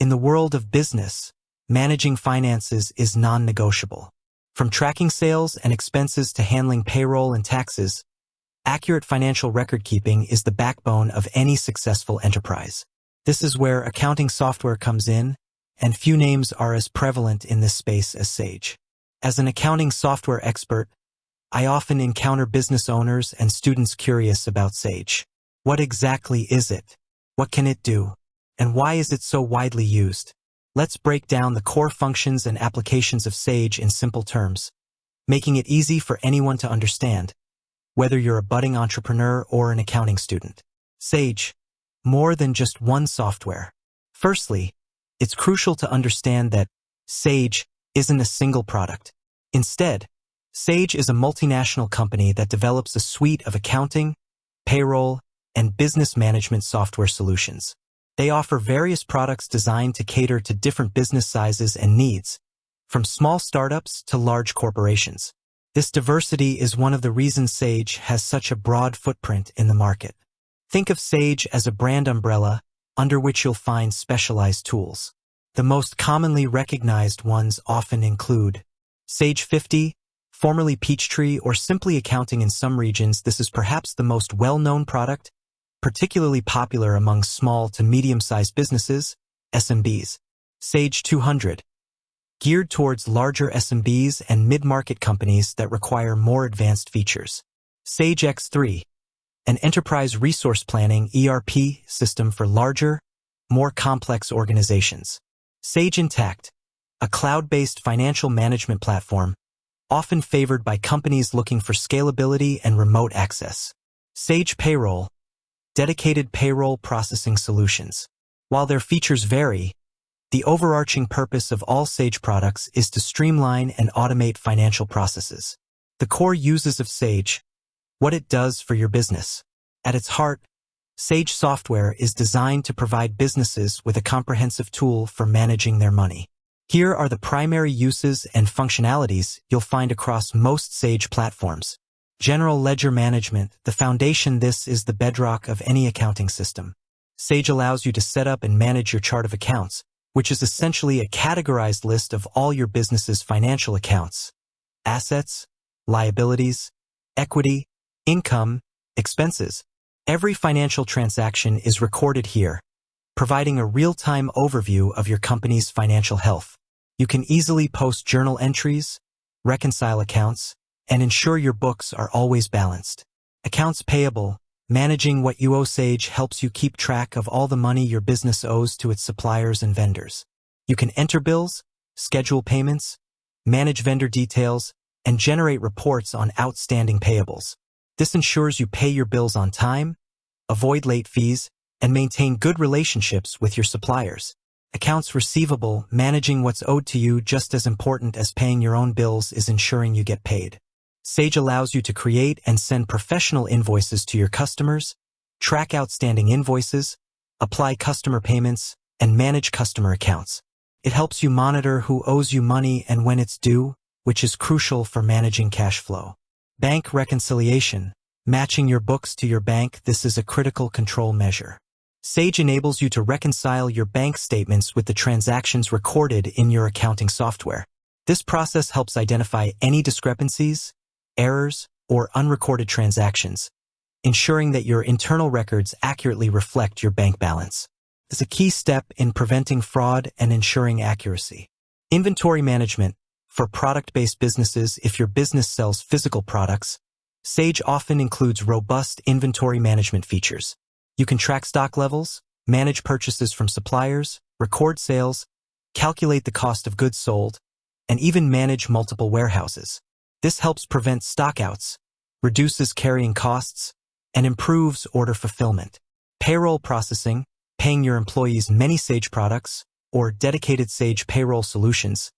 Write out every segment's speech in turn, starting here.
In the world of business, managing finances is non-negotiable. From tracking sales and expenses to handling payroll and taxes, accurate financial record-keeping is the backbone of any successful enterprise. This is where accounting software comes in, and few names are as prevalent in this space as Sage. As an accounting software expert, I often encounter business owners and students curious about Sage. What exactly is it? What can it do? And why is it so widely used? Let's break down the core functions and applications of Sage in simple terms, making it easy for anyone to understand, whether you're a budding entrepreneur or an accounting student. Sage, more than just one software. Firstly, it's crucial to understand that Sage isn't a single product. Instead, Sage is a multinational company that develops a suite of accounting, payroll, and business management software solutions. They offer various products designed to cater to different business sizes and needs, from small startups to large corporations. This diversity is one of the reasons Sage has such a broad footprint in the market. Think of Sage as a brand umbrella under which you'll find specialized tools. The most commonly recognized ones often include Sage 50, formerly Peachtree, or simply accounting in some regions. This is perhaps the most well-known product, particularly popular among small to medium-sized businesses, SMBs. Sage 200, geared towards larger SMBs and mid-market companies that require more advanced features. Sage X3, an enterprise resource planning ERP system for larger, more complex organizations. Sage Intacct, a cloud-based financial management platform, often favored by companies looking for scalability and remote access. Sage Payroll, dedicated payroll processing solutions. While their features vary, the overarching purpose of all Sage products is to streamline and automate financial processes. The core uses of Sage, what it does for your business. At its heart, Sage software is designed to provide businesses with a comprehensive tool for managing their money. Here are the primary uses and functionalities you'll find across most Sage platforms. General ledger management, the foundation. This is the bedrock of any accounting system. Sage allows you to set up and manage your chart of accounts, which is essentially a categorized list of all your business's financial accounts: assets, liabilities, equity, income, expenses. Every financial transaction is recorded here, providing a real-time overview of your company's financial health. You can easily post journal entries, reconcile accounts, and ensure your books are always balanced. Accounts payable, managing what you owe. Sage helps you keep track of all the money your business owes to its suppliers and vendors. You can enter bills, schedule payments, manage vendor details, and generate reports on outstanding payables. This ensures you pay your bills on time, avoid late fees, and maintain good relationships with your suppliers. Accounts receivable, managing what's owed to you. Just as important as paying your own bills is ensuring you get paid. Sage allows you to create and send professional invoices to your customers, track outstanding invoices, apply customer payments, and manage customer accounts. It helps you monitor who owes you money and when it's due, which is crucial for managing cash flow. Bank reconciliation, matching your books to your bank. This is a critical control measure. Sage enables you to reconcile your bank statements with the transactions recorded in your accounting software. This process helps identify any discrepancies, errors, or unrecorded transactions, ensuring that your internal records accurately reflect your bank balance. This is a key step in preventing fraud and ensuring accuracy. Inventory management, for product-based businesses. If your business sells physical products, Sage often includes robust inventory management features. You can track stock levels, manage purchases from suppliers, record sales, calculate the cost of goods sold, and even manage multiple warehouses. This helps prevent stockouts, reduces carrying costs, and improves order fulfillment. Payroll processing, paying your employees. Many Sage products, or dedicated Sage payroll solutions,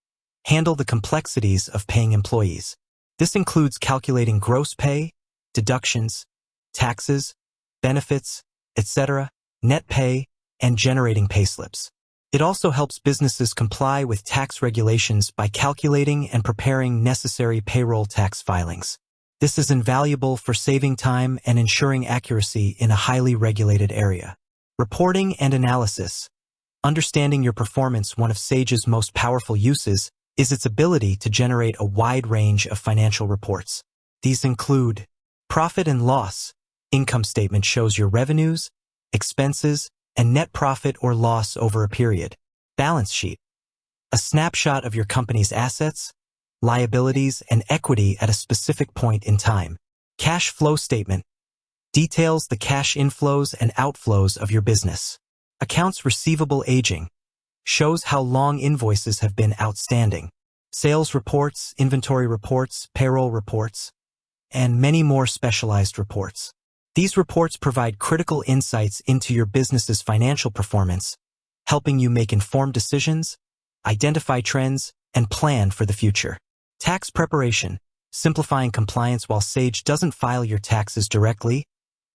handle the complexities of paying employees. This includes calculating gross pay, deductions, taxes, benefits, etc., net pay, and generating payslips. It also helps businesses comply with tax regulations by calculating and preparing necessary payroll tax filings. This is invaluable for saving time and ensuring accuracy in a highly regulated area. Reporting and analysis. Understanding your performance, one of Sage's most powerful uses, is its ability to generate a wide range of financial reports. These include profit and loss. Income statement shows your revenues, expenses, and net profit or loss over a period. Balance sheet, a snapshot of your company's assets, liabilities, and equity at a specific point in time. Cash flow statement details the cash inflows and outflows of your business. Accounts receivable aging shows how long invoices have been outstanding. Sales reports, inventory reports, payroll reports, and many more specialized reports. These reports provide critical insights into your business's financial performance, helping you make informed decisions, identify trends, and plan for the future. Tax preparation, simplifying compliance. While Sage doesn't file your taxes directly,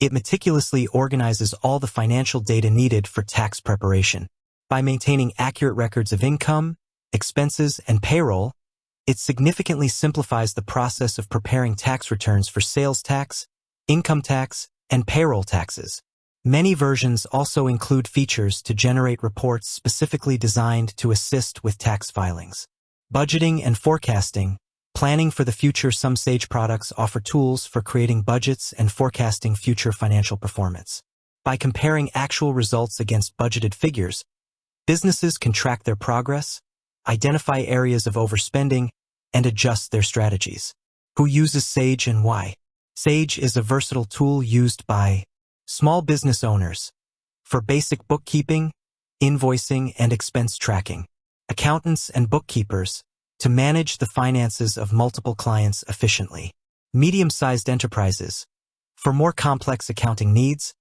it meticulously organizes all the financial data needed for tax preparation. By maintaining accurate records of income, expenses, and payroll, it significantly simplifies the process of preparing tax returns for sales tax, income tax, and payroll taxes. Many versions also include features to generate reports specifically designed to assist with tax filings. Budgeting and forecasting, planning for the future. Some Sage products offer tools for creating budgets and forecasting future financial performance. By comparing actual results against budgeted figures, businesses can track their progress, identify areas of overspending, and adjust their strategies. Who uses Sage and why? Sage is a versatile tool used by small business owners for basic bookkeeping, invoicing, and expense tracking, accountants and bookkeepers to manage the finances of multiple clients efficiently, medium-sized enterprises for more complex accounting needs,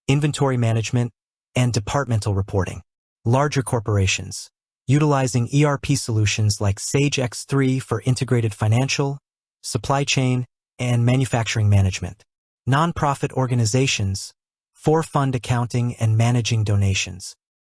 inventory management, and departmental reporting, larger corporations utilizing ERP solutions like Sage X3 for integrated financial, supply chain, and manufacturing management, nonprofit organizations for fund accounting and managing donations,